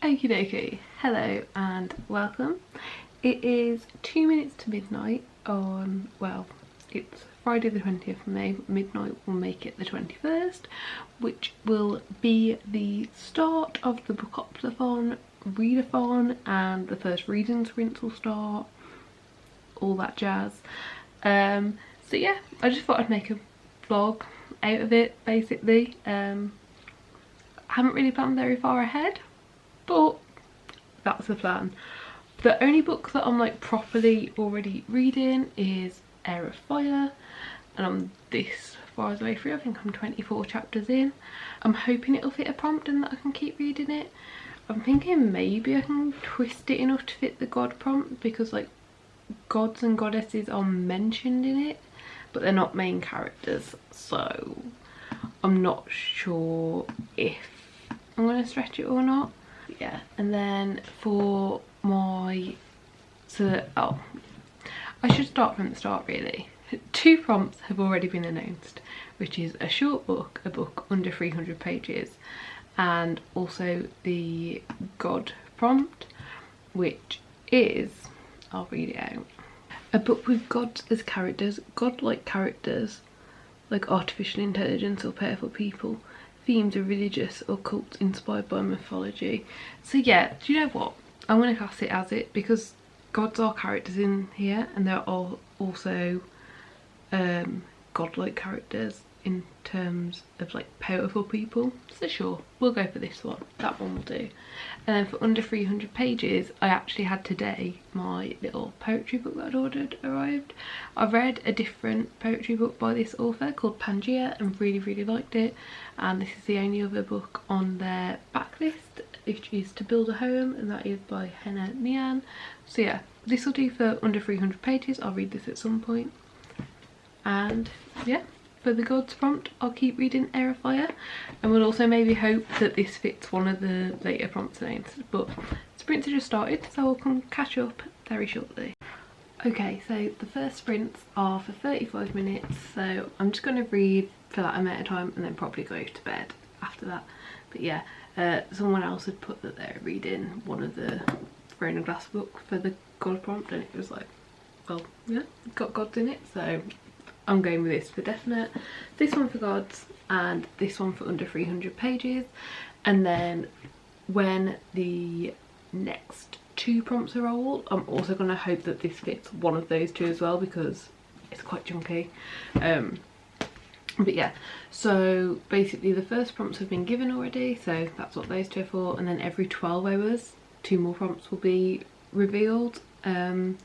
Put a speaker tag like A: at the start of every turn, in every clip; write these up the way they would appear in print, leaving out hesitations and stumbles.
A: Okie dokie, hello and welcome. It is 2 minutes to midnight on, well, it's Friday the 20th of May, but midnight will make it the 21st, which will be the start of the Bookoplathon, readathon, and the first reading sprints will start, all that jazz. So yeah, I just thought I'd make a vlog out of it, basically. I haven't really planned very far ahead, but that's the plan. The only book that I'm like properly already reading is Heir of Fire, and I'm this far away through. I think I'm 24 chapters in. I'm hoping it'll fit a prompt and that I can keep reading it. I'm thinking maybe I can twist it enough to fit the god prompt, because like gods and goddesses are mentioned in it, but they're not main characters, so I'm not sure if I'm going to stretch it or not. Yeah, and then for my, I should start from the start really. 2 prompts have already been announced, which is a short book, a book under 300 pages, and also the god prompt, which is, I'll read it out. A book with gods as characters, godlike characters, like artificial intelligence or powerful people. Themes are religious or cults inspired by mythology. So yeah, do you know what? I'm going to class it as it, because gods are characters in here, and there are also godlike characters in terms of like powerful people. So sure, we'll go for this one. That one will do. And then for under 300 pages, I actually had today my little poetry book that I'd ordered arrived. I've read a different poetry book by this author called Pangea and really liked it, and this is the only other book on their backlist, which is To Build a Home, and that is by Henna Nian. So yeah, this will do for under 300 pages. I'll read this at some point. And yeah, for the gods prompt, I'll keep reading Heir of Fire, and we'll also maybe hope that this fits one of the later prompts announced. But sprints are just started, so we'll come catch up very shortly. Okay, so the first sprints are for 35 minutes, so I'm just going to read for that amount of time and then probably go to bed after that. But yeah, someone else had put that they're reading one of the Throne of Glass book for the god prompt, and it was like, well, yeah, it's got gods in it, so I'm going with this for definite. This one for gods and this one for under 300 pages. And then when the next 2 prompts are rolled, I'm also going to hope that this fits one of those 2 as well, because it's quite chunky. But yeah, so basically the first prompts have been given already, so that's what those 2 are for. And then every 12 hours 2 more prompts will be revealed. I mean,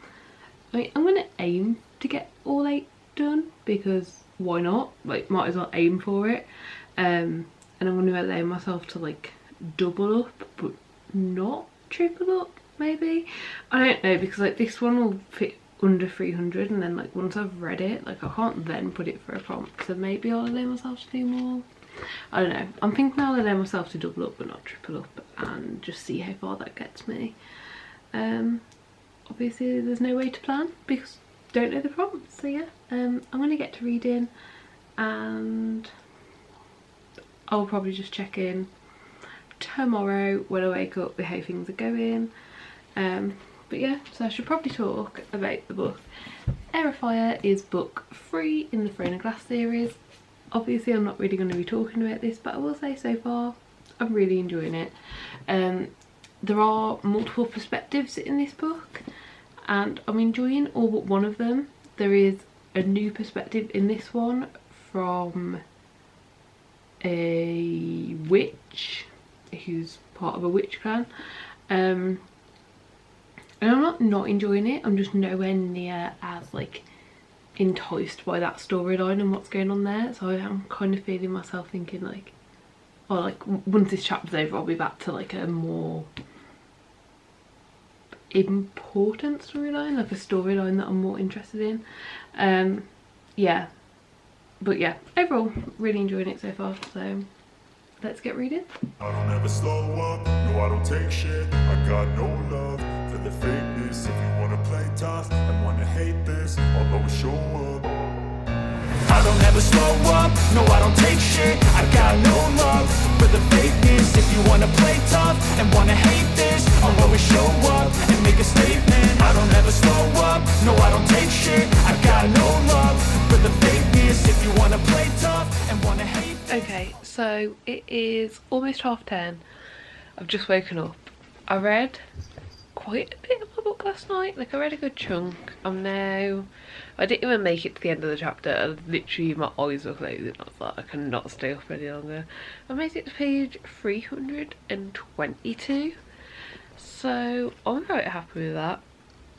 A: I'm going to aim to get all 8 done, because why not, like, might as well aim for it. And I'm going to allow myself to like double up but not triple up, maybe. I don't know, because like this one will fit under 300, and then like once I've read it, like I can't then put it for a prompt, so maybe I'll allow myself to do more. I don't know, I'm thinking I'll allow myself to double up but not triple up, and just see how far that gets me. Obviously there's no way to plan because don't know the prompts, so yeah, I'm gonna get to reading, and I'll probably just check in tomorrow when I wake up with how things are going. But yeah, so I should probably talk about the book. Heir of Fire is book 3 in the Throne of Glass series. Obviously I'm not really going to be talking about this, but I will say so far I'm really enjoying it. There are multiple perspectives in this book, and I'm enjoying all but one of them. There is a new perspective in this one from a witch who's part of a witch clan, and I'm not enjoying it. I'm just nowhere near as like enticed by that storyline and what's going on there, so I'm kind of feeling myself thinking like, oh, like once this chapter's over I'll be back to like a more important storyline, like a storyline that I'm more interested in. Yeah, but yeah, overall really enjoying it so far, so let's get reading.
B: I don't ever slow up, no I don't take shit, I got no love for the fakeness. If you wanna play tough and wanna hate this, I'll always show up. I don't ever slow up, no I don't take shit, I got no love for the fakeness. If you wanna play tough and wanna hate
A: So it is almost 10:30. I've just woken up. I read quite a bit of my book last night. Like, I read a good chunk. I didn't even make it to the end of the chapter. Literally, my eyes were closing. I was like, I cannot stay up any longer. I made it to page 322. So I'm quite happy with that.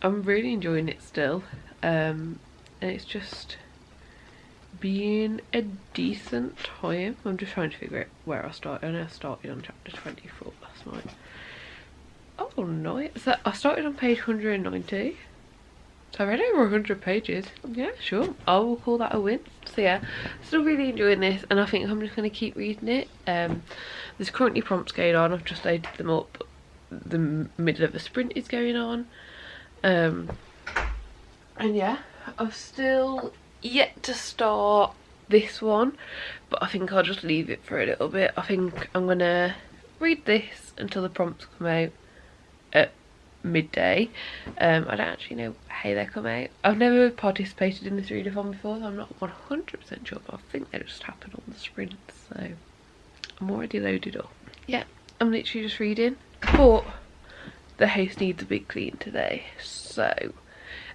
A: I'm really enjoying it still. And it's just been a decent time. I'm just trying to figure out where I started. I know I started on chapter 24 last night. Oh, nice. So I started on page 190. So I read over 100 pages. Yeah, sure. I will call that a win. So yeah, still really enjoying this, and I think I'm just going to keep reading it. There's currently prompts going on. I've just loaded them up. The middle of a sprint is going on. And yeah, I've still yet to start this one, but I think I'll just leave it for a little bit. I think I'm going to read this until the prompts come out at midday. I don't actually know how they come out. I've never participated in this readathon before, so I'm not 100% sure, but I think they just happen on the sprint, so I'm already loaded up. Yeah, I'm literally just reading, but the house needs a big clean today, so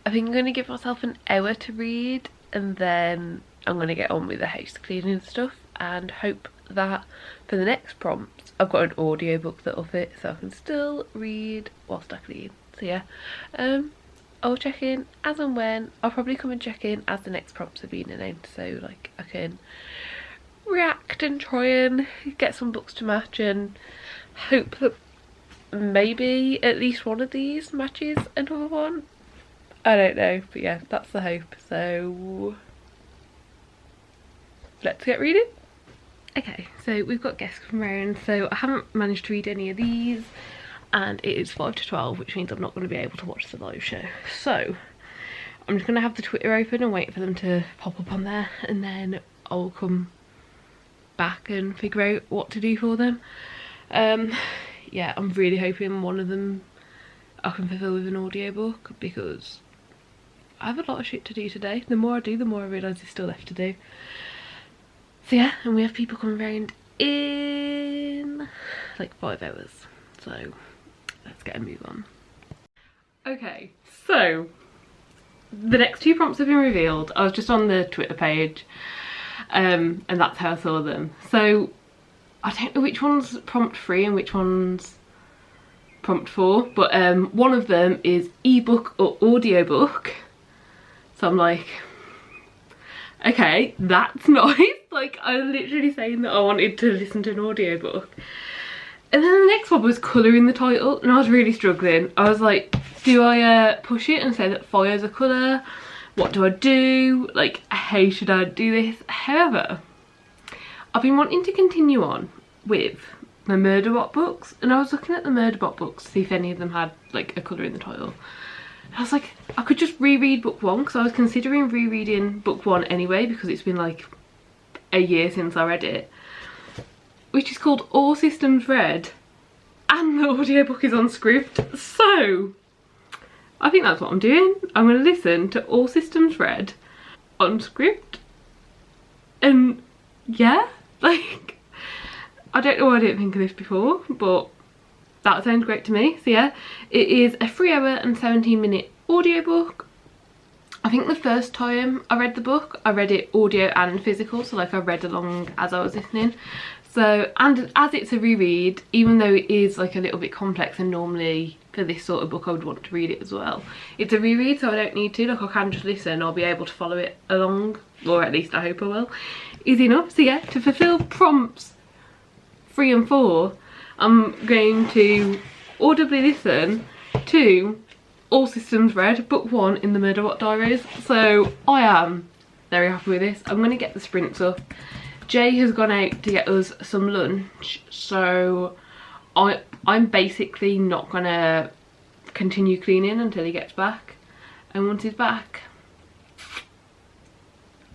A: I think I'm going to give myself an hour to read, and then I'm going to get on with the house cleaning and stuff, and hope that for the next prompts I've got an audiobook that'll fit, so I can still read whilst I clean. So yeah, I'll check in as and when. I'll probably come and check in as the next prompts have been announced, so like I can react and try and get some books to match, and hope that maybe at least one of these matches another one. I don't know, but yeah, that's the hope. So let's get reading. Okay, so we've got guests come round, so I haven't managed to read any of these, and it is 5 to 12, which means I'm not going to be able to watch the live show. So I'm just going to have the Twitter open and wait for them to pop up on there, and then I'll come back and figure out what to do for them. Yeah, I'm really hoping one of them I can fulfill with an audiobook, because I have a lot of shit to do today. The more I do, the more I realise there's still left to do. So yeah, and we have people coming around in like 5 hours, so let's get a move on. Okay, so the next 2 prompts have been revealed. I was just on the Twitter page, and that's how I saw them. So I don't know which one's prompt 3 and which one's prompt 4, but one of them is ebook or audiobook. So I'm like, okay, that's nice. Like, I was literally saying that I wanted to listen to an audiobook. And then the next one was colour in the title, and I was really struggling. I was like, do I push it and say that fire's a colour? What do I do? Like, how should I do this? However, I've been wanting to continue on with my Murderbot books, and I was looking at the Murderbot books to see if any of them had like a colour in the title. And I was like, I could just reread book 1, because I was considering rereading book 1 anyway, because it's been like a year since I read it, which is called All Systems Red, and the audiobook is on script. So I think that's what I'm doing. I'm going to listen to All Systems Red on script, and yeah, like, I don't know why I didn't think of this before, but that sounds great to me. So yeah, it is a 3 hour and 17-minute audiobook. I think the first time I read the book, I read it audio and physical, so like I read along as I was listening. So, and as it's a reread, even though it is like a little bit complex, and normally for this sort of book I would want to read it as well, it's a reread, so I don't need to. Like, I can just listen, I'll be able to follow it along, or at least I hope I will. Easy enough. So yeah, to fulfill prompts 3 and 4, I'm going to audibly listen to All Systems Red, book 1 in the Murderbot Diaries. So I am very happy with this. I'm going to get the sprints up. Jay has gone out to get us some lunch, so I'm basically not going to continue cleaning until he gets back. And once he's back,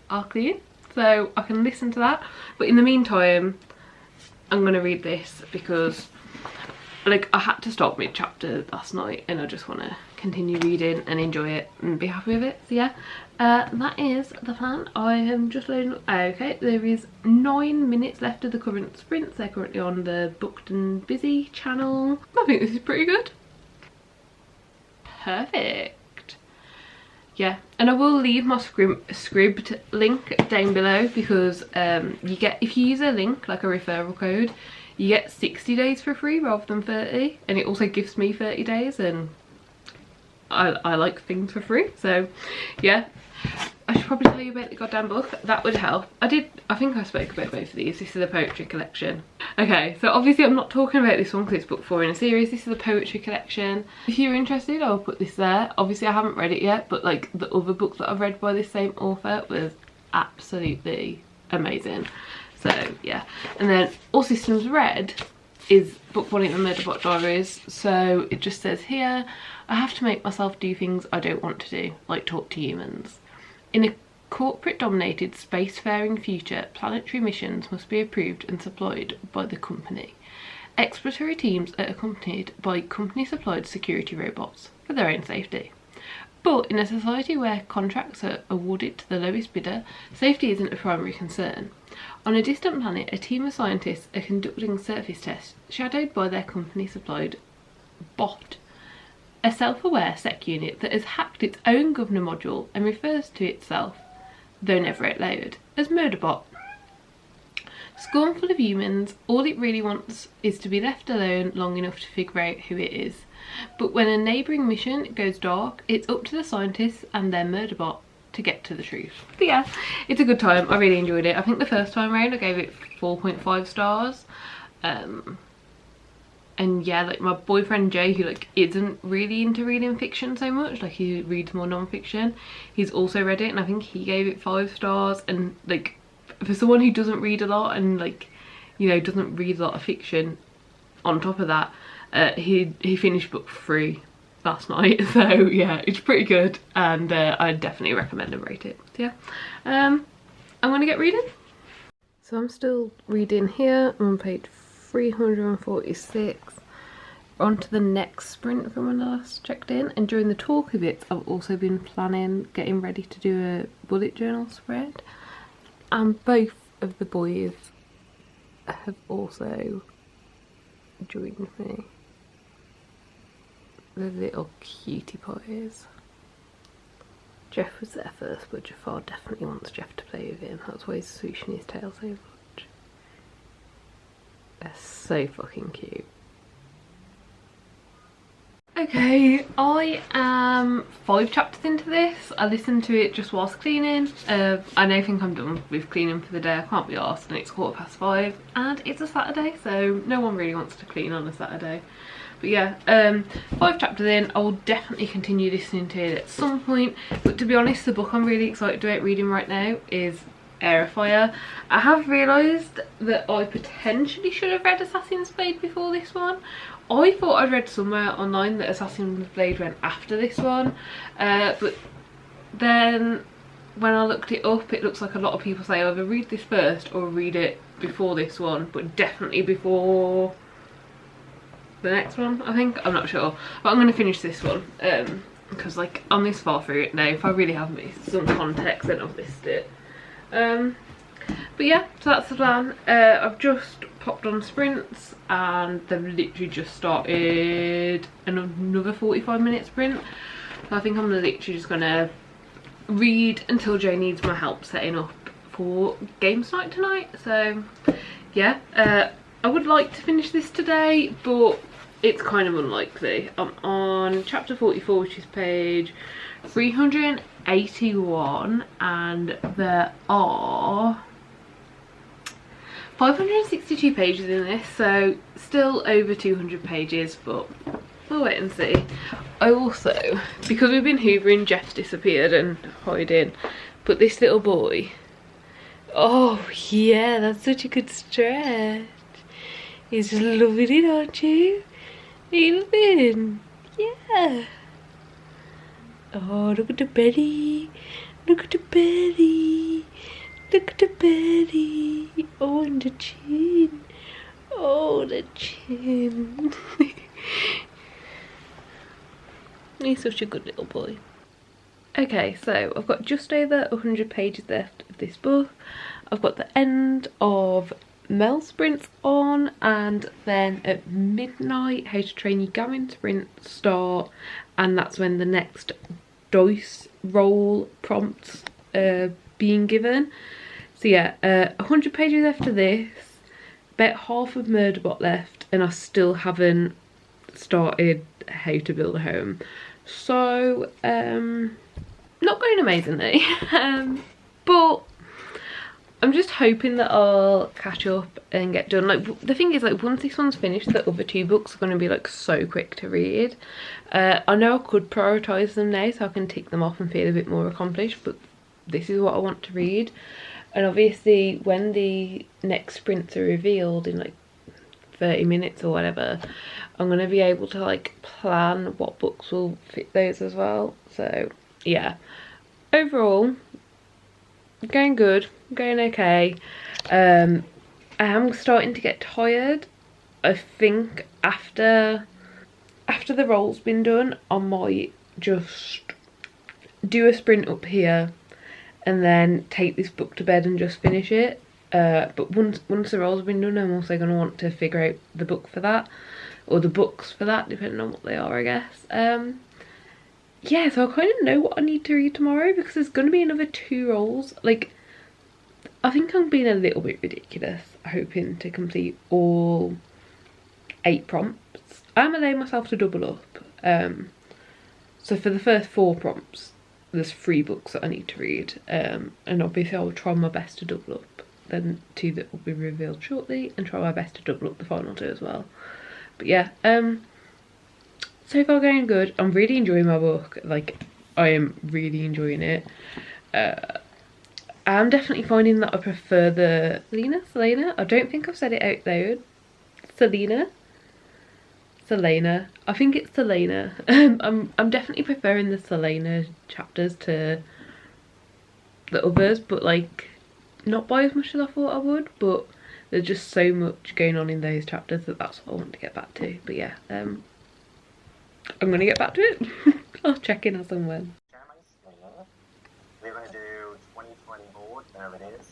A: I'll clean, so I can listen to that. But in the meantime, I'm going to read this, because like I had to stop mid-chapter last night and I just want to continue reading and enjoy it and be happy with it. So yeah, that is the plan. I am just loading up. Okay, there is 9 minutes left of the current sprints. They're currently on the Booked and Busy channel. I think this is pretty good. Perfect. Yeah, and I will leave my scribd link down below, because you get, if you use a link like a referral code, you get 60 days for free rather than 30, and it also gives me 30 days, and I like things for free. So yeah, I should probably tell you about the goddamn book. That would help. I think I spoke about both of these. This is a poetry collection. Okay, so obviously I'm not talking about this one because it's book 4 in a series. This is a poetry collection. If you're interested, I'll put this there. Obviously I haven't read it yet, but like the other book that I've read by this same author was absolutely amazing. So yeah, and then All Systems Red is book 1 in the Murderbot Diaries. So it just says here, I have to make myself do things I don't want to do, like talk to humans. In a corporate-dominated spacefaring future, planetary missions must be approved and supplied by the company. Exploratory teams are accompanied by company-supplied security robots for their own safety. But in a society where contracts are awarded to the lowest bidder, safety isn't a primary concern. On a distant planet, a team of scientists are conducting surface tests, shadowed by their company-supplied bot, a self-aware sec unit that has hacked its own governor module and refers to itself, though never out loud, as Murderbot. Scornful of humans, all it really wants is to be left alone long enough to figure out who it is. But when a neighbouring mission goes dark, it's up to the scientists and their Murderbot to get to the truth. But yeah, it's a good time. I really enjoyed it. I think the first time round I gave it 4.5 stars. And yeah, like my boyfriend Jay, who like isn't really into reading fiction so much, like he reads more non-fiction, he's also read it and I think he gave it 5 stars. And like for someone who doesn't read a lot and like, you know, doesn't read a lot of fiction, on top of that, he finished book 3 last night. So yeah, it's pretty good, and I definitely recommend and rate it. So yeah, I'm gonna get reading. So I'm still reading here. I'm on page 346. On to the next sprint from when I last checked in, and during the talky bits I've also been planning getting ready to do a bullet journal spread, and both of the boys have also joined me. The little cutie pies. Geoff was there first, but Jafar definitely wants Geoff to play with him. That's why he's swooshing his tail so much. They're so fucking cute. Okay, I am 5 chapters into this. I listened to it just whilst cleaning. I now think I'm done with cleaning for the day. I can't be arsed, and it's 5:15 and it's a Saturday, so no one really wants to clean on a Saturday. But yeah, 5 chapters in. I will definitely continue listening to it at some point, but to be honest, the book I'm really excited about reading right now is Air of Fire. I have realised that I potentially should have read Assassin's Blade before this one. I thought I'd read somewhere online that Assassin's Blade went after this one, but then when I looked it up, it looks like a lot of people say either read this first or read it before this one, but definitely before the next one, I think. I'm not sure, but I'm going to finish this one because like I'm this far through it now. If I really have missed some context, then I've missed it. But yeah, so that's the plan. I've just popped on sprints and they've literally just started another 45-minute sprint. So I think I'm literally just gonna read until Joe needs my help setting up for games night tonight. So yeah, I would like to finish this today, but it's kind of unlikely. I'm on chapter 44, which is page 381, and there are 562 pages in this, so still over 200 pages, but we'll wait and see. I also, because we've been hoovering, Geoff's disappeared and hiding, but this little boy, oh yeah, that's such a good stretch. He's just loving it, aren't you? Are you loving? Yeah. Oh, look at the belly. Look at the belly. Look at the belly. Oh, and the chin. Oh, the chin. He's such a good little boy. Okay, so I've got just over 100 pages left of this book. I've got the end of Mel sprints on, and then at midnight How to Train Your Gammon sprints start, and that's when the next dice roll prompts are being given. So yeah, 100 pages after this, about half of Murderbot left, and I still haven't started How to Build a Home. So not going amazingly, but I'm just hoping that I'll catch up and get done. Like, the thing is, like, once this one's finished, the other two books are going to be like so quick to read. I know I could prioritise them now so I can tick them off and feel a bit more accomplished, but this is what I want to read. And obviously when the next sprints are revealed in like 30 minutes or whatever, I'm going to be able to like plan what books will fit those as well. So yeah, overall going good, going okay. I am starting to get tired. I think after the roll's been done, I might just do a sprint up here and then take this book to bed and just finish it. But once the roll's been done, I'm also going to want to figure out the book for that, or the books for that, depending on what they are, I guess. Yeah, so I kind of know what I need to read tomorrow, because there's going to be another 2 rolls. Like, I think I'm being a little bit ridiculous hoping to complete all 8 prompts. I'm allowing myself to double up. So for the first 4 prompts, there's 3 books that I need to read, and obviously I will try my best to double up the 2 that will be revealed shortly, and try my best to double up the final 2 as well. But yeah, so far going good. I'm really enjoying my book. Like, I am really enjoying it. I'm definitely finding that I prefer the Selena. I don't think I've said it out loud. Selena. I think it's Selena. I'm definitely preferring the Selena chapters to the others, but like not by as much as I thought I would. But there's just so much going on in those chapters that that's what I want to get back to. But yeah, I'm gonna get back to it. I'll check in as and when.
C: We're going to do 2020 board, there it is.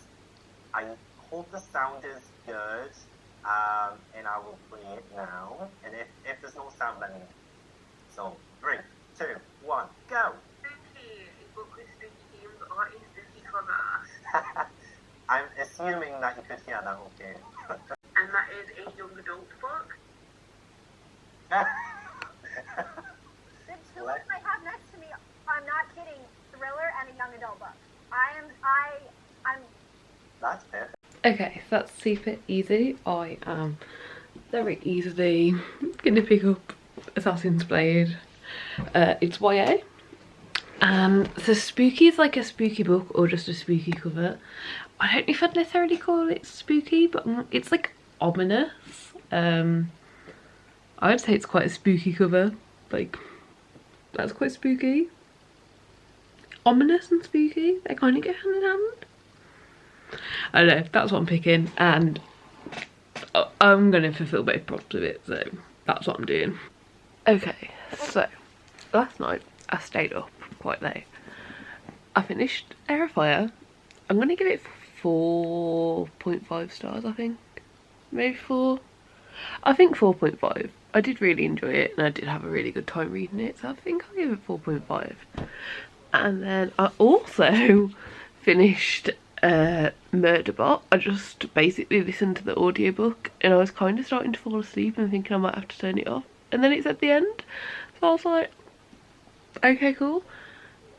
C: I hope the sound is good, and I will play it now. And if there's no sound, let me know. So, 3, 2, 1, go!
A: Spooky, a book with spooky themes or a spooky cover.
C: I'm assuming that you could hear that okay.
A: And that is a young adult book.
D: The book I have next to me, I'm not kidding, thriller and a young adult book. I'm
C: That's perfect.
A: Okay, so that's super easy. I am very easily gonna pick up Assassin's Blade. It's YA. And so spooky is like a spooky book or just a spooky cover. I don't know if I'd necessarily call it spooky, but it's like ominous. I would say it's quite a spooky cover. Like, that's quite spooky. Ominous and spooky, they kind of go hand in hand. I don't know, that's what I'm picking, and I'm going to fulfill both prompts with it, so that's what I'm doing. Okay, so last night I stayed up quite late. I finished Air of Fire. I'm going to give it 4.5 stars, I think. Maybe 4. I think 4.5. I did really enjoy it, and I did have a really good time reading it, so I think I'll give it 4.5. And then I also finished Murderbot. I just basically listened to the audiobook, and I was kind of starting to fall asleep and thinking I might have to turn it off, and then it's at the end, so I was like, okay, cool.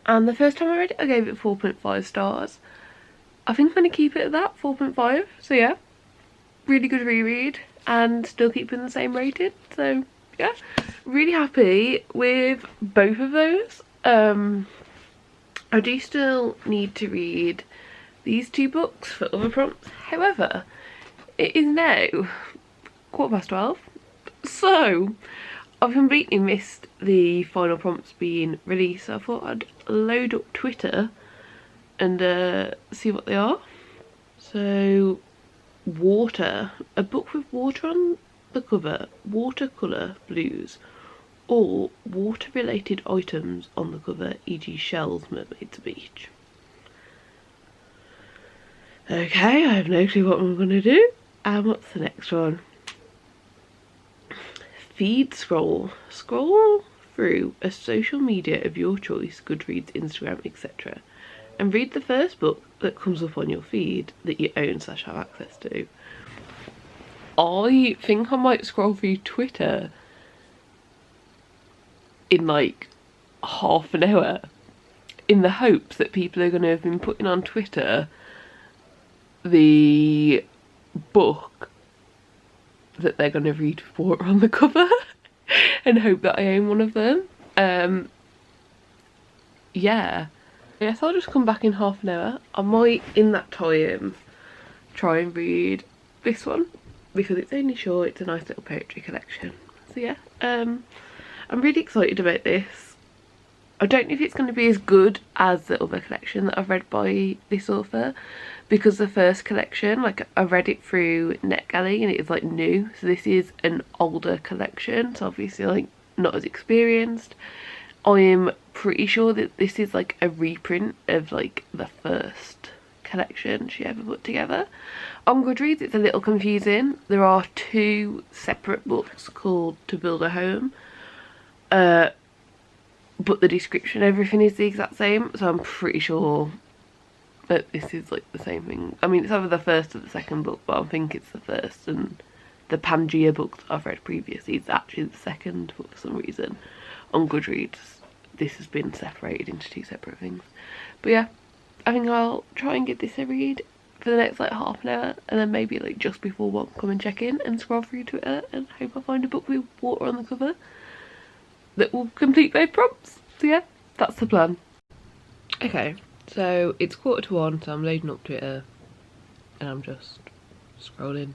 A: And the first time I read it, I gave it 4.5 stars. I think I'm going to keep it at that, 4.5. So yeah, really good reread, and still keeping the same rating. So yeah, really happy with both of those. I do still need to read these 2 books for other prompts. However, it is now 12:15, so I've completely missed the final prompts being released. So I thought I'd load up Twitter and see what they are. So water, a book with water on the cover, watercolour blues, or water related items on the cover, e.g. shells, mermaids, beach. Okay, I have no clue what I'm going to do. And what's the next one? Feed scroll. Scroll through a social media of your choice, Goodreads, Instagram, etc. and read the first book that comes up on your feed that you own / have access to. I think I might scroll through Twitter in like half an hour in the hopes that people are going to have been putting on Twitter the book that they're going to read with water on the cover and hope that I own one of them. Yeah. I guess I'll just come back in half an hour. I might, in that time, try and read this one because it's only short, it's a nice little poetry collection. So yeah, I'm really excited about this. I don't know if it's going to be as good as the other collection that I've read by this author, because the first collection, like, I read it through NetGalley and it is like new, so this is an older collection, so obviously like not as experienced. I am pretty sure that this is like a reprint of like the first collection she ever put together. On Goodreads it's a little confusing. There are 2 separate books called To Build a Home, but the description, everything is the exact same, so I'm pretty sure that this is like the same thing. I mean, it's either the first or the second book, but I think it's the first, and the Pangea book that I've read previously is actually the second, but for some reason on Goodreads this has been separated into 2 separate things. But yeah, I think I'll try and get this a read for the next like half an hour, and then maybe like just before 1 come and check in and scroll through Twitter and hope I find a book with water on the cover that will complete both prompts. So yeah, that's the plan. Okay, so it's 1:45, so I'm loading up Twitter and I'm just scrolling.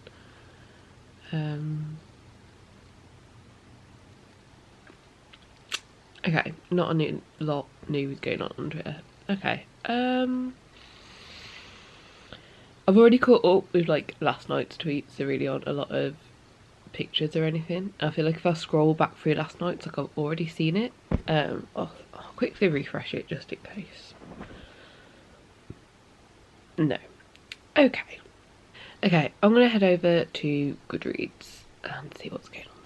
A: Okay, not a lot news going on Twitter. Okay, I've already caught up with like last night's tweets. There really aren't a lot of pictures or anything. I feel like if I scroll back through last night's, like I've already seen it. I'll quickly refresh it just in case. No. Okay. Okay, I'm gonna head over to Goodreads and see what's going on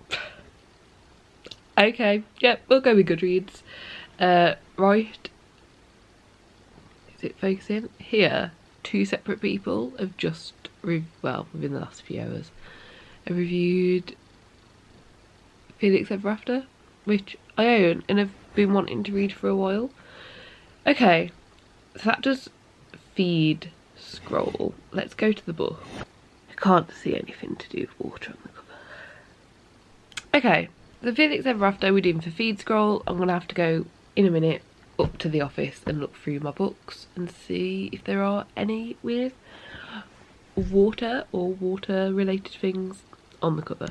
A: there. Okay, yep, we'll go with Goodreads. Right. Is it focusing? Here, 2 separate people have just, well, within the last few hours, have reviewed Felix Ever After, which I own and have been wanting to read for a while. Okay, so that does feed scroll. Let's go to the book. I can't see anything to do with water on the cover. Okay, the Felix Ever After we're doing for feed scroll. I'm gonna have to go in a minute up to the office and look through my books and see if there are any with water or water related things on the cover.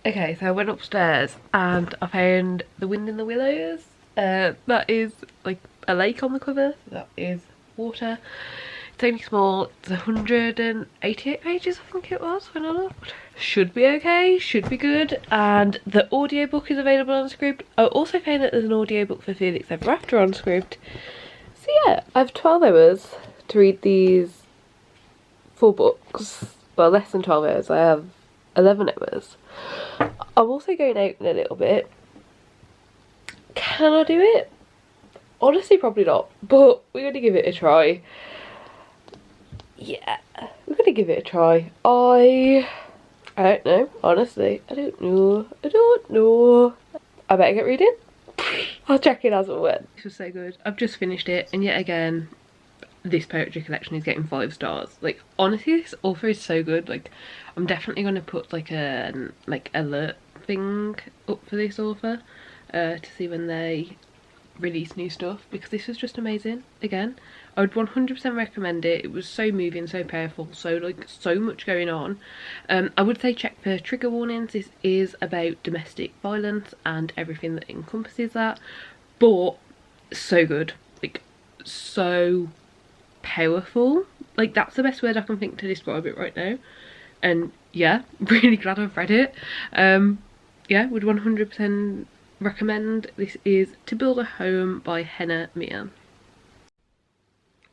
A: Okay, so I went upstairs and I found The Wind in the Willows. That is like a lake on the cover, so that is water. It's only small, it's 188 pages I think it was when I looked. Should be okay, should be good, and the audiobook is available on Scribd. I also found that there's an audiobook for Felix Ever After on Scribd. So yeah, I have 12 hours to read these 4 books. Well, less than 12 hours, I have 11 hours. I'm also going out in a little bit. Can I do it? Honestly, probably not, but we're going to give it a try. Yeah, we're going to give it a try. I don't know, honestly. I don't know. I better get reading. I'll check it as it went. This was so good. I've just finished it, and yet again, this poetry collection is getting 5 stars. Like, honestly, this author is so good. Like, I'm definitely going to put like a alert thing up for this author to see when they release new stuff, because this was just amazing. Again, I would 100% recommend it. It was so moving, so powerful, so much going on. I would say check for trigger warnings. This is about domestic violence and everything that encompasses that, but so good, like so powerful. Like, that's the best word I can think to describe it right now. And yeah, really glad I've read it. Yeah, would 100% recommend. This is To Build a Home by Henna Mian.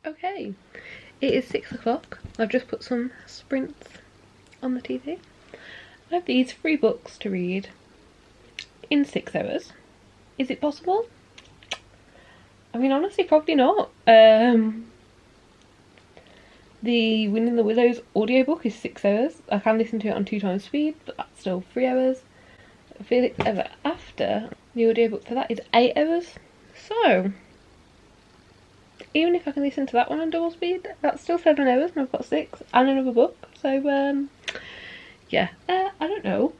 A: Okay, it is 6 o'clock. I've just put some sprints on the TV. I have these 3 books to read in 6 hours. Is it possible? I mean, honestly, probably not. The Wind in the Willows audiobook is 6 hours. I can listen to it on 2 times speed, but that's still 3 hours. Felix Ever After, the audiobook for that is 8 hours. So, even if I can listen to that one on double speed, that's still 7 hours and I've got 6 and another book. So, yeah, I don't know.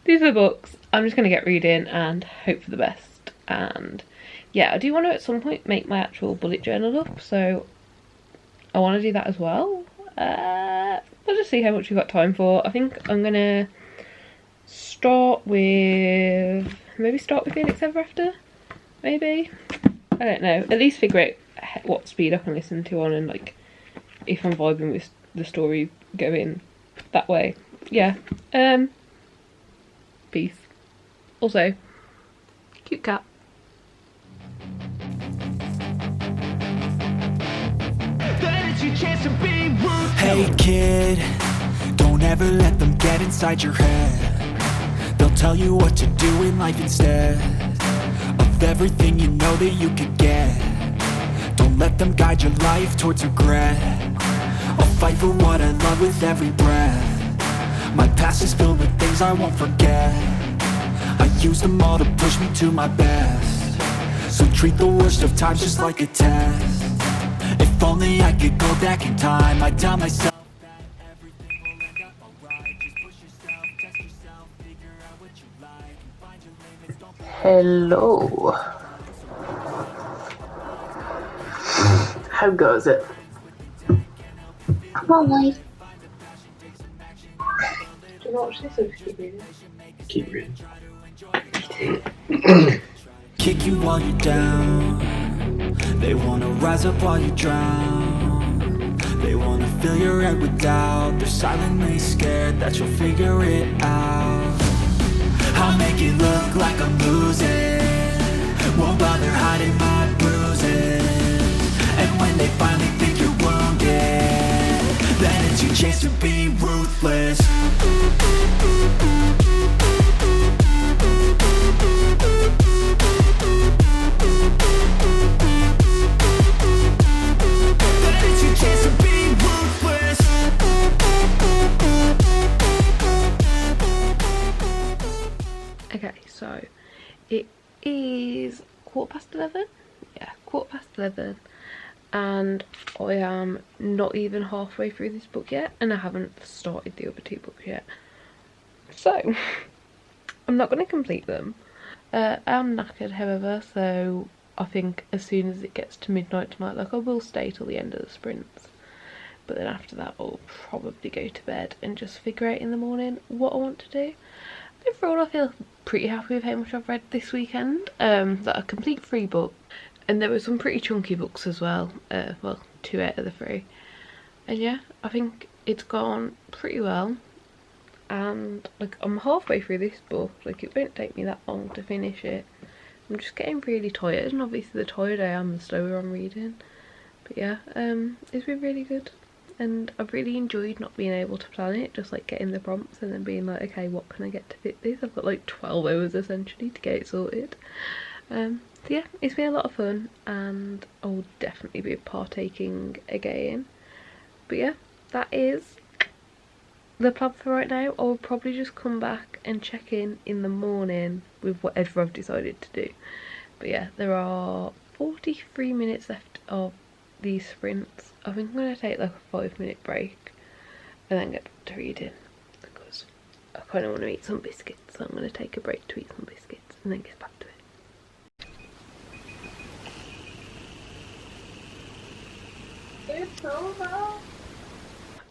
A: These are the books I'm just going to get reading and hope for the best. And yeah, I do want to at some point make my actual bullet journal up, so I want to do that as well. We'll just see how much we've got time for. I think I'm going to maybe start with Felix Ever After? Maybe? I don't know. At least figure out what speed I can listen to on and like if I'm vibing with the story going that way. Yeah. Peace. Also, cute cat.
E: Hey kid, don't ever let them get inside your head. They'll tell you what to do in life instead of everything you know that you could get. Don't let them guide your life towards regret. I'll fight for what I love with every breath. My past is filled with things I won't forget. I use them all to push me to my best. So treat the worst of times just like a test. If only I could go back in time, I'd tell myself that everything will end up alright. Just push yourself, test yourself, figure out what you like, and find your limits, don't be
F: Hello. How goes it?
G: Come on, Lloyd.
A: Do you watch this or just keep reading?
F: Keep reading.
E: kick you while you're down. They wanna rise up while you drown. They wanna fill your head with doubt. They're silently scared that you'll figure it out. I'll make it look like I'm losing. Won't bother hiding my bruises. And when they finally think you're wounded, then it's your chance to be ruthless.
A: Okay, so it is 11:15. Yeah, 11:15, and I am not even halfway through this book yet, and I haven't started the other 2 books yet. So I'm not going to complete them. I'm knackered, however, so I think as soon as it gets to midnight tonight, like I will stay till the end of the sprints. But then after that, I'll probably go to bed and just figure out in the morning what I want to do. Overall, I feel pretty happy with how much I've read this weekend. That a complete 3 book, and there were some pretty chunky books as well. Well, 2 out of the 3. And yeah, I think it's gone pretty well. And like I'm halfway through this book. Like it won't take me that long to finish it. I'm just getting really tired, and obviously the tired I am, the slower I'm reading. But yeah, it's been really good. And I've really enjoyed not being able to plan it, just like getting the prompts and then being like, okay, what can I get to fit this? I've got like 12 hours essentially to get it sorted. So yeah, it's been a lot of fun, and I'll definitely be partaking again. But yeah, that is the plan for right now. I'll probably just come back and check in the morning with whatever I've decided to do. But yeah, there are 43 minutes left of these sprints. I think I'm going to take like a 5-minute break and then get back to reading, because I kind of want to eat some biscuits, so I'm going to take a break to eat some biscuits and then get back to it.
G: It's over.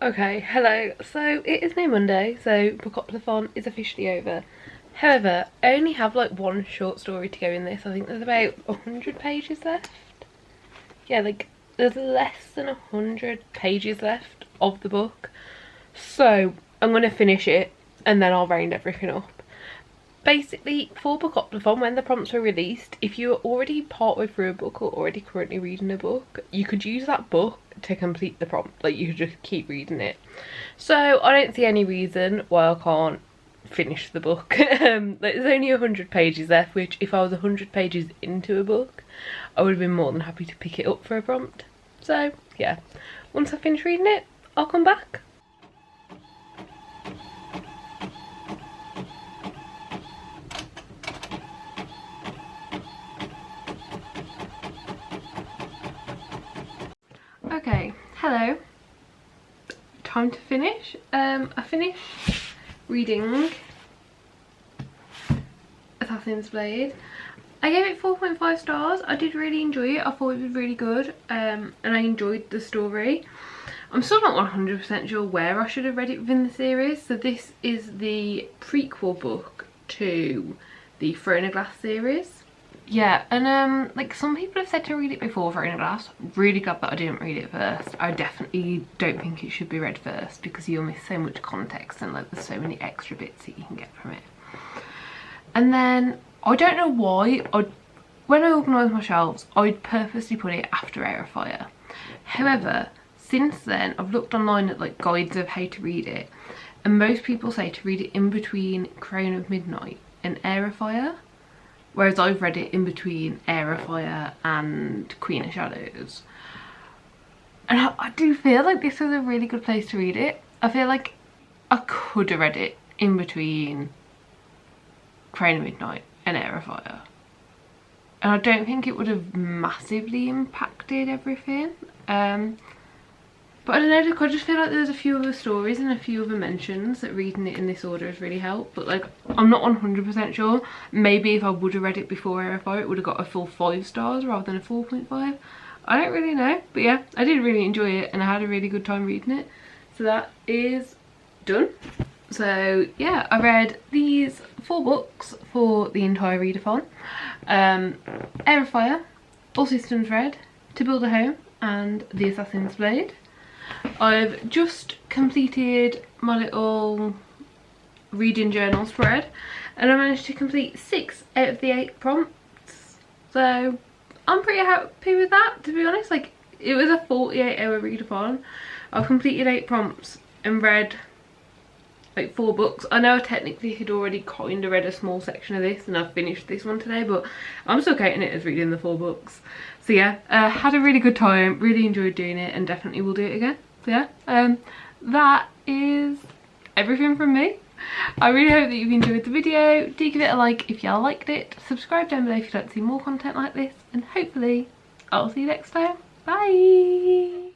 A: Okay, hello. So it is now Monday, so Bookoplathon is officially over. However, I only have like 1 short story to go in this. I think there's about 100 pages left. Yeah, like there's less than 100 pages left of the book, so I'm going to finish it and then I'll round everything up. Basically, for Bookoplathon, when the prompts were released, if you were already partway through a book or already currently reading a book, you could use that book to complete the prompt. Like, you could just keep reading it. So I don't see any reason why I can't finish the book. There's only 100 pages left, which if I was 100 pages into a book, I would have been more than happy to pick it up for a prompt. So yeah, once I finish reading it, I'll come back. Okay, hello. Time to finish. I finished reading Assassin's Blade. I gave it 4.5 stars. I did really enjoy it. I thought it was really good, and I enjoyed the story. I'm still not 100% sure where I should have read it within the series. So this is the prequel book to the Throne of Glass series. Yeah, and like some people have said to read it before Throne of Glass. Really glad that I didn't read it first. I definitely don't think it should be read first because you'll miss so much context and like there's so many extra bits that you can get from it. And then I don't know why, when I organised my shelves, I'd purposely put it after Air of Fire. However, since then I've looked online at like guides of how to read it, and most people say to read it in between Crown of Midnight and Air of Fire. Whereas I've read it in between Air of Fire and Queen of Shadows. And I do feel like this was a really good place to read it. I feel like I could have read it in between Crown of Midnight and Air of Fire. And I don't think it would have massively impacted everything. But I don't know, I just feel like there's a few other stories and a few other mentions that reading it in this order has really helped. But like, I'm not 100% sure. Maybe if I would have read it before Air of Fire, it would have got a full 5 stars rather than a 4.5. I don't really know. But yeah, I did really enjoy it and I had a really good time reading it. So that is done. So yeah, I read these 4 books for the entire readathon. Air of Fire, All Systems Red, To Build a Home, and The Assassin's Blade. I've just completed my little reading journal spread and I managed to complete 6 out of the 8 prompts. So I'm pretty happy with that, to be honest. Like, it was a 48-hour readathon. I've completed 8 prompts and read like 4 books. I know I technically had already kind of read a small section of this and I've finished this one today, but I'm still counting it as reading the 4 books. So yeah, had a really good time, really enjoyed doing it and definitely will do it again. So yeah, that is everything from me. I really hope that you've enjoyed the video. Do give it a like if y'all liked it. Subscribe down below if you'd like to see more content like this, and hopefully I'll see you next time. Bye!